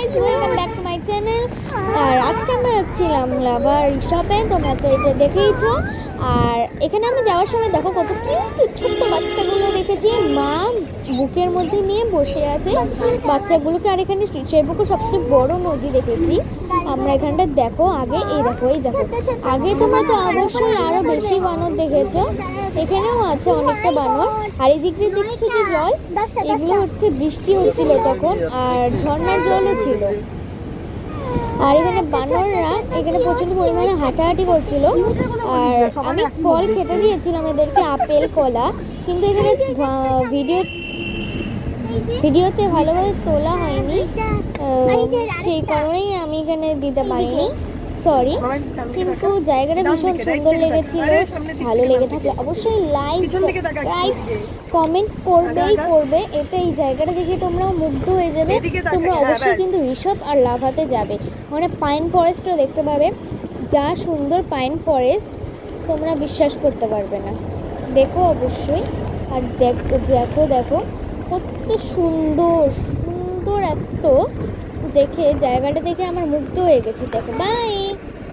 Guys, welcome back to my channel. আর আজকে আমরা যাচ্ছিলাম লাভার রিসর্টে, তোমরা তো এটা দেখেইছো। আর এখানে আমি যাওয়ার সময় দেখো কত কিউট ছোট্ট বাচ্চাগুলো দেখেছি, মা বুকের মধ্যে নিয়ে বসে আছে বাচ্চাগুলোকে। আর এখানে সেবুকও সবচেয়ে বড় নদী দেখেছি আমরা এখানটা। দেখো আগে এই দেখো আগে তোমরা তো অবশ্যই আরো বেশি বানর দেখেছো, এখানেও আছে অনেকটা বানর। আর এই দিক দিয়ে দেখছো যে জল, এগুলো হচ্ছে বৃষ্টি হচ্ছিল তখন, আর ঝর্ণার জলও ছিল। আর এখানে বানররা এখানে প্রচুর পরিমাণে হাঁটাহাঁটি করছিল। আর আমি ফল খেতে দিয়েছিলাম এদেরকে, আপেল কলা, কিন্তু এখানে ভিডিওতে ভালোভাবে তোলা হয়নি, সেই কারণেই আমি এখানে দিতে পারিনি, সরি। কিন্তু জায়গাটা ভীষণ সুন্দর লেগেছিল। ভালো লেগে থাকলে অবশ্যই লাইক, সাবস্ক্রাইব, কমেন্ট করবে। এটা এই জায়গাটা দেখে তোমরাও মুগ্ধ হয়ে যাবে। তোমরা অবশ্যই কিন্তু ঋষভ আর লাভাতে যাবে, ওখানে পাইন ফরেস্টও দেখতে পাবে। যা সুন্দর পাইন ফরেস্ট, তোমরা বিশ্বাস করতে পারবে না। দেখো অবশ্যই। আর দেখো কত সুন্দর এত, দেখে জায়গাটা দেখে আমার মুগ্ধ হয়ে গেছি। দেখো, বাই।